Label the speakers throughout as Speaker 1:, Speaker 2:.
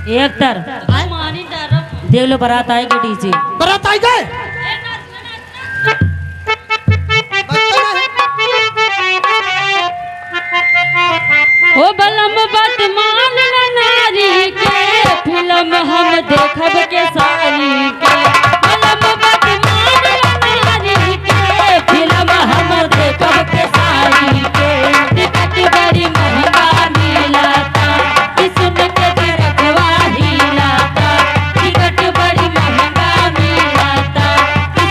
Speaker 1: एक तर देख लो बारात आएगी डीजे।
Speaker 2: बारात आई गए
Speaker 1: ओ बलम बदमान नारी के फिल्म हम देखब के सारी के। बलम बदमान नारी के फिल्म हम देखब के सारी के। टिकट बड़ी महंगा मिलाता सुन के रखवा हिलाता। टिकट बड़ी महंगा मिलाता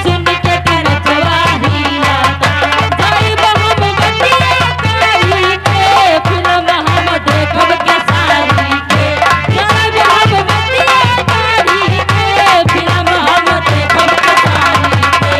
Speaker 1: सुन के रखवा हिलाता। जाइब हम बतिया करी के फिल्म हम देखब के सारी के। जाइब हम बतिया करी के फिल्म हम देखब के सारी के।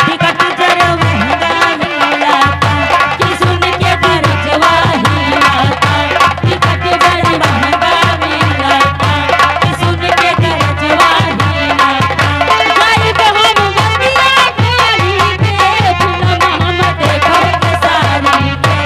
Speaker 1: टिकट जरा महंगा मिलाता कि सुन के रखवा हिलाता। टिकट बड़ी महंगा मिलाता कि सुन के रखवा हिलाता। जाइब हम बतिया करी के फिल्म हम देखब के सारी के।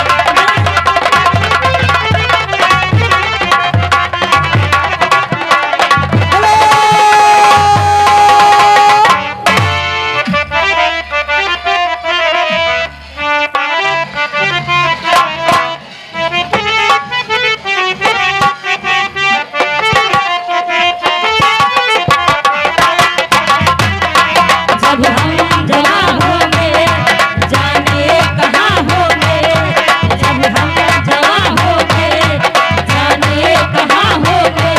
Speaker 1: जब हम जवां होंगे जाने कहाँ होंगे। जब हम जवां होंगे जाने कहाँ होंगे।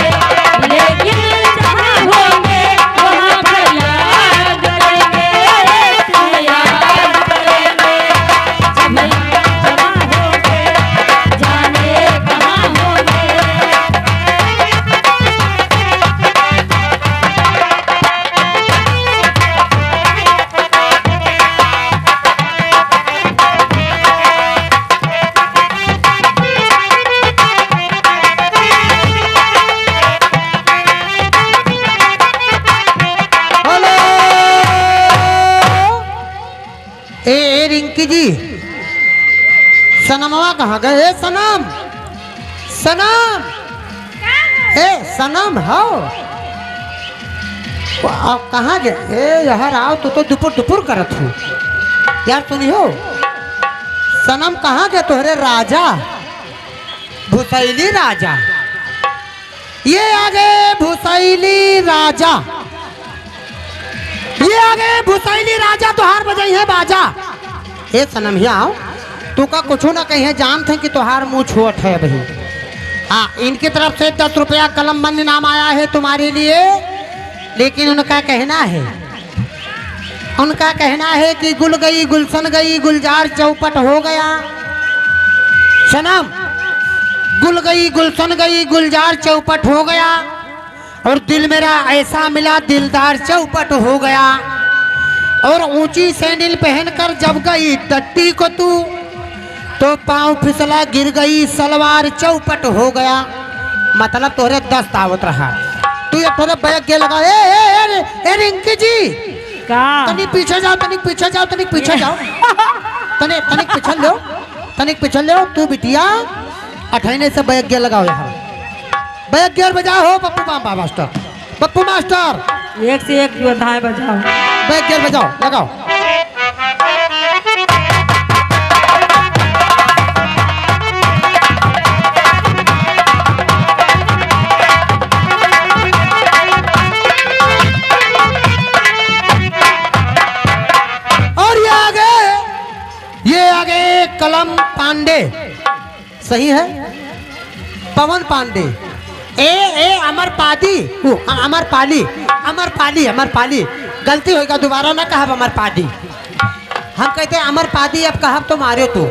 Speaker 1: लेकिन जहाँ होंगे वहाँ पर याद करेंगे याद करेंगे। जब हम जवां होंगे जाने कहाँ होंगे।
Speaker 2: हेलो ए रिंकी जी सनमवा कहाँ गए ए सनम सनम ए सनम हो आप कहाँ गए ए यार आओ तो दुपुर दुपुर करत हूँ यार सुनी हो सनम कहाँ गए तुम्हारे राजा भूसैली राजा ये आ गए भूसैली राजा ये आ गए भूसैली राजा तोहार बजाई है बाजा। हे सनम ही आओ तू का कुछ ना कहीं जान थे कि तोहार मुंह छोट है भाई। हाँ इनकी तरफ से 10 रुपया कलम बंद इनाम आया है तुम्हारे लिए। लेकिन उनका कहना है कि गुल गई गुलशन गई गुलजार चौपट हो गया। सनम गुल गई गुलशन गई गुलजार चौपट हो गया और दिल मेरा ऐसा मिला दिलदार चौपट हो गया। और ऊंची सैंडल पहनकर जब गई टट्टी को तू तो पांव फिसला गिर गई सलवार चौपट हो गया। मतलब तोरे 10 दावत रहा तू ये थोड़े बैग के लगा ए रिंकी जी
Speaker 1: का
Speaker 2: तनिक पीछे जाओ तनिक पीछे जाओ तनिक पीछे जाओ तनिक पिछल लो तू बिटिया अठैने से बैग गियर लगाओ यहाँ बैग गियर बजाओ हो पप्पू मास्टर
Speaker 1: एक से एक योद्धाएं बजाओ।
Speaker 2: बैग गियर बजाओ लगाओ। और ये आ गए कलम पांडे सही है पवन पांडे ए अमर पाली गलती होगा दोबारा ना कहब अमर पाली। हम कहते हैं अमर पाली अब कहब तो मारे तू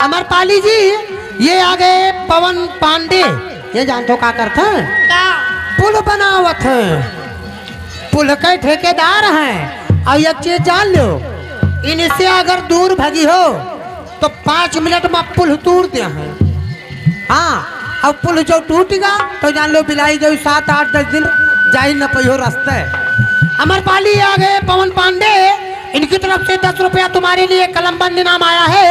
Speaker 2: अमर पाली जी। ये आ गए पवन पांडे ये जानते हो क्या करते हैं पुल बनावत हैं पुल के ठेकेदार हैं। और एक चीज जान लो इनसे अगर दूर भगी हो तो 5 मिनट में पुल तोड़ दे हैं। हाँ अब पुल जो टूटेगा तो जान लो बिलाई जो 7 8 10 दिन जा ही न पियो रास्ते। अमरपाली आ गए पवन पांडे, इनकी तरफ से 10 रुपया तुम्हारे लिए कलमबंद इनाम आया है।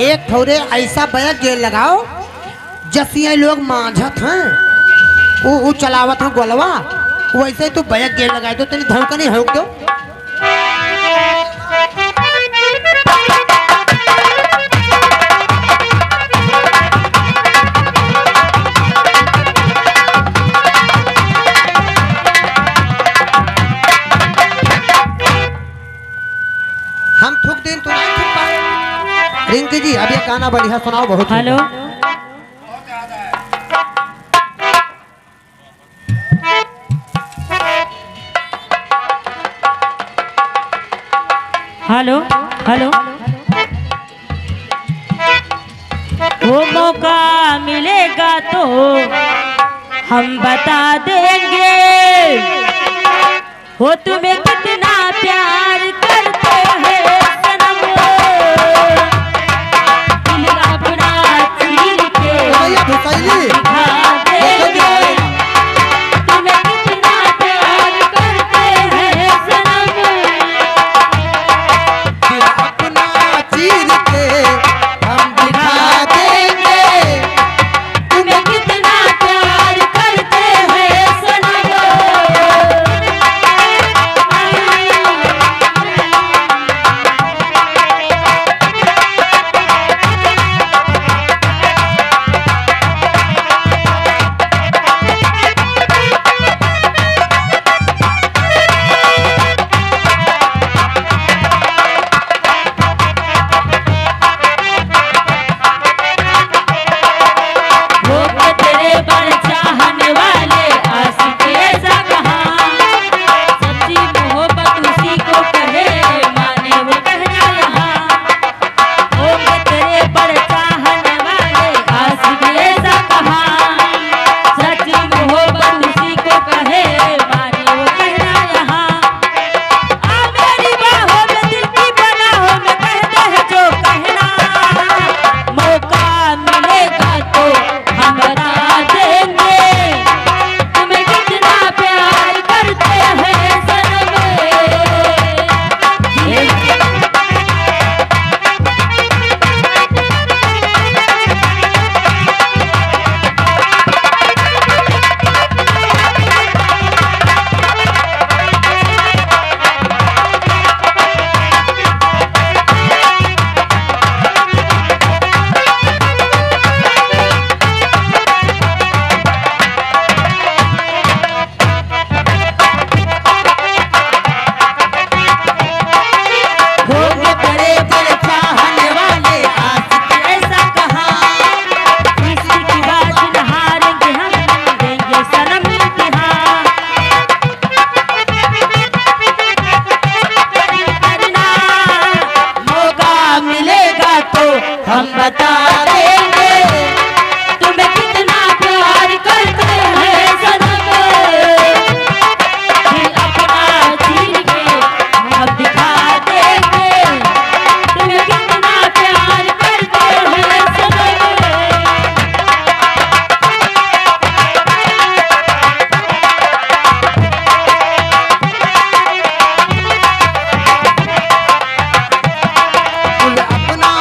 Speaker 2: एक थोड़े ऐसा बैग जेल लगाओ जैसे लोग मांझत हैं, वो चलावत हैं गोलवा, वैसे तो बैग जेल लगाए दो, तेरी धमका नहीं होक दो। हम थूक दिन तो नहीं थूक पाए। रिंकी जी अब ये गाना बढ़िया सुनाओ, बहुत
Speaker 1: हेलो हेलो हेलो, वो मौका मिलेगा तो हम बता देंगे वो तुम्हें कितना प्यार करते हैं सनम, दिल अपना चीर के
Speaker 2: भैया भुसाइली
Speaker 1: दिखा देंगे तुम्हें कितना प्यार करते हैं सनम,
Speaker 2: दिल अपना चीर के हम दिखा देंगे
Speaker 1: तुम्हें कितना प्यार करते हैं सनम। हम बता देंगे तुम्हें कितना प्यार करते हैं सनम, दिल अपना चीर के हम दिखा देंगे तुम्हें कितना प्यार करते हैं सनम।
Speaker 2: दिल अपना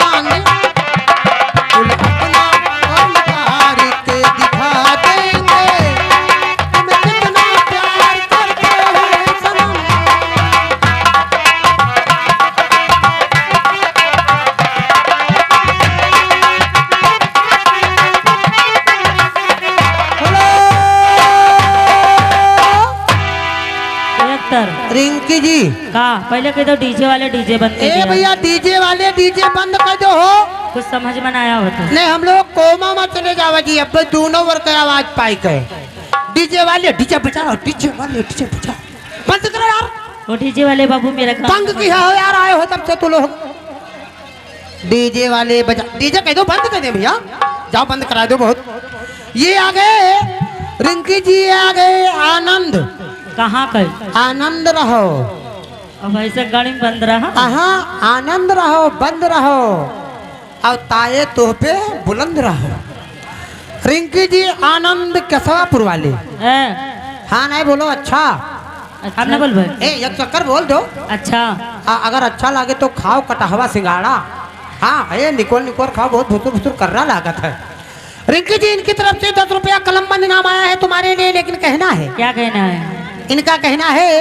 Speaker 2: रिंकी जी
Speaker 1: का पहले कह दो डीजे वाले डीजे बंद कर
Speaker 2: ए
Speaker 1: दिया।
Speaker 2: भैया डीजे वाले डीजे बंद कर दो हो।
Speaker 1: कुछ समझ में ना आया हो तो
Speaker 2: नहीं हम लोग कोमा में चले जावा जी, अब दोनों वर्ग की आवाज पाई के डीजे वाले डीजे बजाओ, डीजे वाले डीजे बजाओ, बंद करो यार।
Speaker 1: वो डीजे वाले बाबू मेरा काम
Speaker 2: तंग किया हो यार, आए हो तब से तो लोग डीजे वाले बजा, डीजे कह दो बंद कर दे भैया, जाओ बंद करा दो। बहुत ये आ गए रिंकी जी, आ गए आनंद।
Speaker 1: कहाँ कर
Speaker 2: आनंद रहो,
Speaker 1: अब ऐसे गाड़ी में बंद रहा।
Speaker 2: हाँ आनंद रहो, बंद रहो और ताए तो पे बुलंद रहो। रिंकी जी आनंद केशवापुर वाले,
Speaker 1: है
Speaker 2: हाँ नहीं बोलो अच्छा।
Speaker 1: हम ना बोल भाई।
Speaker 2: ए एक चक्कर बोल दो।
Speaker 1: अच्छा
Speaker 2: अगर अच्छा लगे तो खाओ कटहवा सिंगाड़ा। हाँ ये निकोल निकोल खाओ, बहुत भुसुर भुसुर कर रहा लागत है। रिंकी जी इनकी तरफ से 10 रुपया कलमबंद इनाम आया है तुम्हारे लिए, लेकिन कहना है,
Speaker 1: क्या कहना है?
Speaker 2: इनका कहना है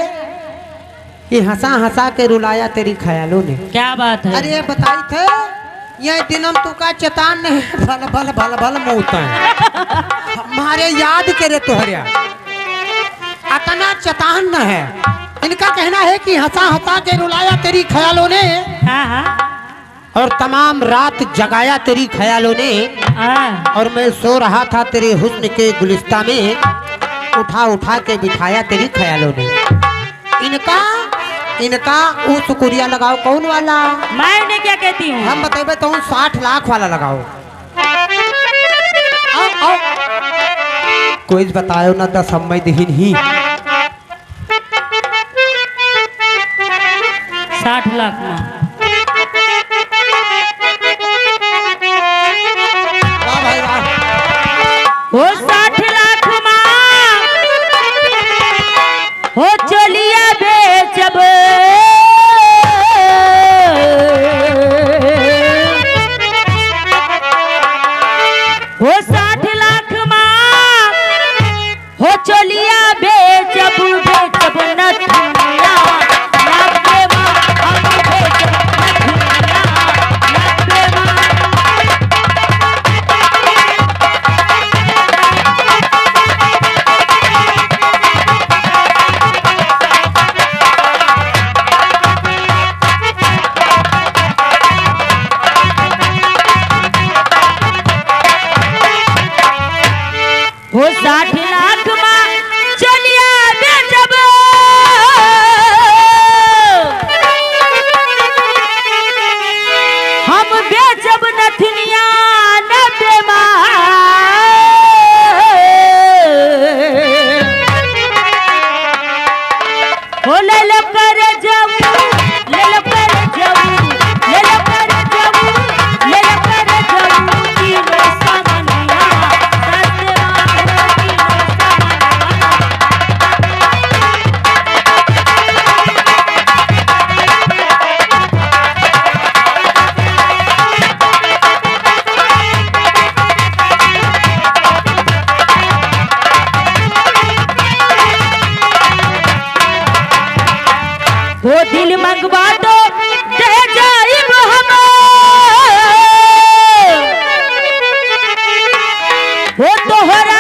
Speaker 2: कि हंसा हंसा के रुलाया तेरी ख्यालों ने।
Speaker 1: क्या बात है?
Speaker 2: अरे बताई थे ये दिनम तू का चेतान नहीं भल भल भल भल मुँहता है हमारे याद करे तुहरिया अतना चतान न है। इनका कहना है कि हंसा हंसा के रुलाया तेरी ख्यालों ने,
Speaker 1: हाँ हाँ
Speaker 2: और तमाम रात जगाया तेरी ख्यालों ने,
Speaker 1: हाँ।
Speaker 2: और मैं सो रहा था तेरे हुस्न के गुलिस्ता में, उठा उठा के बिठाया तेरी ख्यालों ने। इनका वो शुक्रिया लगाओ कौन वाला?
Speaker 1: मैं उन्हें क्या कहती हूँ?
Speaker 2: हम बताइए तो 60 लाख वाला लगाओ। आओ आओ कोई बतायो ना 10 समय दहीन ही
Speaker 1: 60 लाख में।
Speaker 2: वाह भाई वाह।
Speaker 1: वो 60 लाख माँ हो चलिया बेचब, वो 60 लाख माँ हो चलिया बेचब, बेचब न दुनिया नब्बे माँ, हम बेचब न दुनिया नब्बे माँ। वो 60 लाख माँ चलिया बेचब, हम बेचब नथनिया नब्बे माँ। हो ले लो कर जाऊं, ले लो कर जाऊं, ले लो कर जाऊं, ले लो कर जाऊं, तीनों सामनिया सत्य वो दिल मंगवा दो दे जाइब हम, वो तोहरा